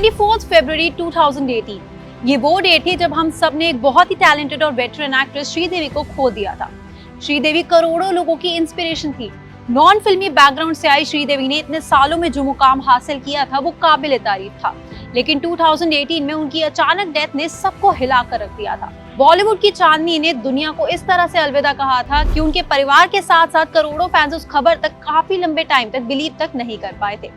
24 फरवरी 2018 ये वो डेट थी जब हम सब ने एक बहुत ही टैलेंटेड और वेटरन एक्ट्रेस श्रीदेवी को खो दिया था। श्रीदेवी करोड़ों लोगों की इंस्पिरेशन थी। नॉन फिल्मी बैकग्राउंड से आई श्रीदेवी ने इतने सालों में जो मुकाम हासिल किया था वो काबिल तारीफ था, लेकिन 2018 में उनकी अचानक डेथ ने सबको हिला कर रख दिया था। बॉलीवुड की चांदनी ने दुनिया को इस तरह से अलविदा कहा था कि उनके परिवार के साथ साथ करोड़ों फैंस उस खबर तक काफी लंबे टाइम तक बिलीव तक नहीं कर पाए थे।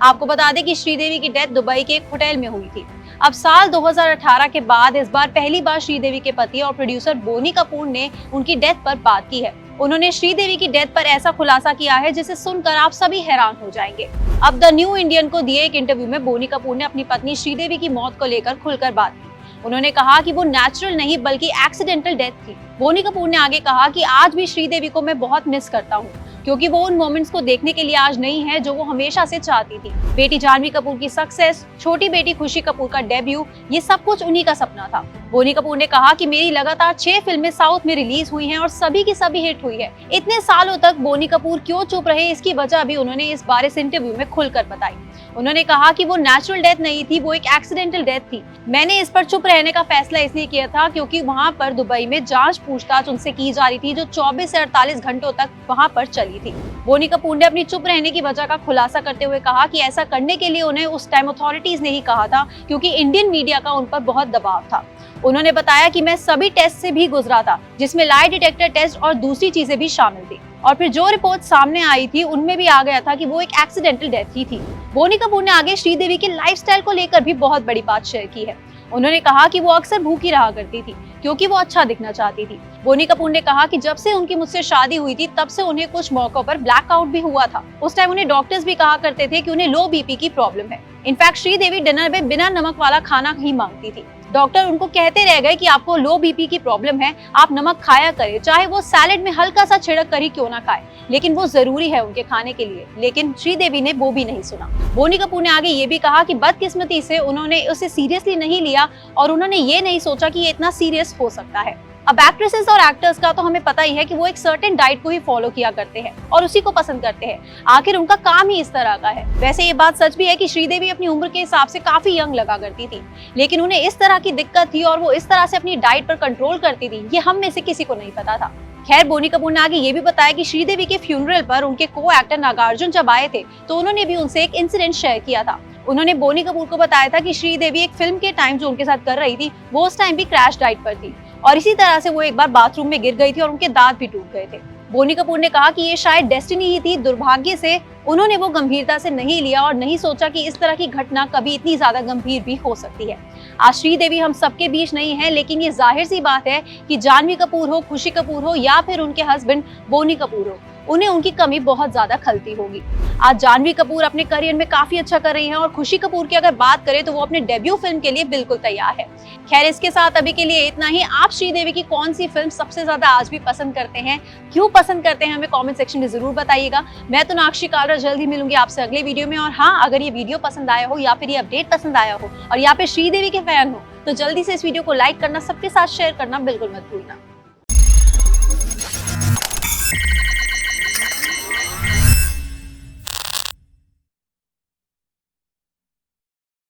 आपको बता दें कि श्रीदेवी की डेथ दुबई के एक होटल में हुई थी। अब साल 2018 के बाद इस बार पहली बार श्रीदेवी के पति और प्रोड्यूसर बोनी कपूर ने उनकी डेथ पर बात की है। उन्होंने श्रीदेवी की डेथ पर ऐसा खुलासा किया है जिसे सुनकर आप सभी हैरान हो जाएंगे। अब द न्यू इंडियन को दिए एक इंटरव्यू में बोनी कपूर ने अपनी पत्नी श्रीदेवी की मौत को लेकर खुलकर बात की। उन्होंने कहा कि वो नेचुरल नहीं बल्कि एक्सीडेंटल डेथ थी। बोनी कपूर ने आगे कहा कि आज भी श्रीदेवी को मैं बहुत मिस करता हूँ, क्योंकि वो उन मोमेंट्स को देखने के लिए आज नहीं है जो वो हमेशा से चाहती थी। बेटी जानवी कपूर की सक्सेस, छोटी बेटी खुशी कपूर का डेब्यू, ये सब कुछ उन्हीं का सपना था। बोनी कपूर ने कहा कि मेरी लगातार 6 फिल्में साउथ में रिलीज हुई हैं और सभी की सभी हिट हुई है। इतने सालों तक बोनी कपूर क्यों चुप रहे, इसकी वजह भी उन्होंने इस बार इस इंटरव्यू में खुलकर बताई। उन्होंने कहा कि वो नेचुरल डेथ नहीं थी, वो एक एक्सीडेंटल डेथ थी। मैंने इस पर चुप रहने का फैसला इसलिए किया था क्योंकि वहाँ पर दुबई में जांच पूछताछ उनसे की जा रही थी जो 24 से 48 घंटों तक वहाँ पर चली थी। बोनी कपूर ने अपनी चुप रहने की वजह का खुलासा करते हुए कहा कि ऐसा करने के लिए उन्हें उस टाइम अथॉरिटीज ने ही कहा था, क्योंकि इंडियन मीडिया का उन पर बहुत दबाव था। उन्होंने बताया कि मैं सभी टेस्ट से भी गुजरा था, जिसमें लाई डिटेक्टर टेस्ट और दूसरी चीजें भी शामिल थी, और फिर जो रिपोर्ट सामने आई थी उनमें भी आ गया था कि वो एक एक्सीडेंटल डेथ ही थी। बोनी कपूर ने आगे श्रीदेवी के लाइफस्टाइल को लेकर भी बहुत बड़ी बात शेयर की है। उन्होंने कहा कि वो अक्सर भूखी रहा करती थी क्योंकि वो अच्छा दिखना चाहती थी। बोनी कपूर ने कहा कि जब से उनकी मुझसे शादी हुई थी तब से उन्हें कुछ मौकों पर ब्लैकआउट भी हुआ था। उस टाइम उन्हें डॉक्टर्स भी कहा करते थे कि उन्हें लो बीपी की प्रॉब्लम है। इनफैक्ट श्रीदेवी डिनर में बिना नमक वाला खाना ही मांगती थी। डॉक्टर उनको कहते रह गए कि आपको लो बीपी की प्रॉब्लम है, आप नमक खाया करें, चाहे वो सैलेड में हल्का सा छिड़क कर ही क्यों ना खाए, लेकिन वो जरूरी है उनके खाने के लिए। लेकिन श्रीदेवी ने वो भी नहीं सुना। बोनी कपूर ने आगे ये भी कहा कि बदकिस्मती से उन्होंने उसे सीरियसली नहीं लिया और उन्होंने ये नहीं सोचा कि ये इतना सीरियस हो सकता है। अब एक्ट्रेसेस और एक्टर्स का तो हमें पता ही है कि वो एक सर्टेन डाइट को ही फॉलो किया करते हैं और उसी को पसंद करते हैं। आखिर उनका काम ही इस तरह का है। वैसे ये बात सच भी है कि श्रीदेवी अपनी उम्र के हिसाब से काफी यंग लगा करती थी, लेकिन उन्हें इस तरह की दिक्कत थी और वो इस तरह से अपनी डाइट पर कंट्रोल करती थी, ये हम में से किसी को नहीं पता था। खैर, बोनी कपूर ने आगे ये भी बताया कि श्रीदेवी के फ्यूनरल पर उनके को एक्टर नागार्जुन जब आए थे तो उन्होंने भी उनसे एक इंसिडेंट शेयर किया था। उन्होंने बोनी कपूर को बताया था कि श्रीदेवी एक फिल्म के टाइम जो उनके साथ कर रही थी वो उस टाइम भी क्रैश डाइट पर थी और इसी तरह से वो एक बार बाथरूम में गिर गई थी और उनके दांत भी टूट गए थे। बोनी कपूर ने कहा कि ये शायद डेस्टिनी ही थी। दुर्भाग्य से उन्होंने वो गंभीरता से नहीं लिया और नहीं सोचा कि इस तरह की घटना कभी इतनी ज्यादा गंभीर भी हो सकती है। आज श्रीदेवी हम सबके बीच नहीं है, लेकिन ये जाहिर सी बात है कि जानवी कपूर हो, खुशी कपूर हो या फिर उनके हस्बैंड बोनी कपूर हो, उन्हें उनकी कमी बहुत ज्यादा खलती होगी। आज जानवी कपूर अपने करियर में काफी अच्छा कर रही हैं और खुशी कपूर की अगर बात करें तो वो अपने डेब्यू फिल्म के लिए बिल्कुल तैयार है। खैर, इसके साथ अभी के लिए इतना ही। आप श्रीदेवी की कौन सी फिल्म सबसे ज्यादा आज भी पसंद करते हैं, क्यों पसंद करते हैं, हमें कमेंट सेक्शन में जरूर बताइएगा। मैं तो नाक्षी कालरा जल्द ही मिलूंगी आपसे अगले वीडियो में। और हाँ, अगर ये वीडियो पसंद आया हो या फिर ये अपडेट पसंद आया हो और यहाँ पे श्रीदेवी के फैन हो तो जल्दी से इस वीडियो को लाइक करना, सबके साथ शेयर करना बिल्कुल मत भूलना।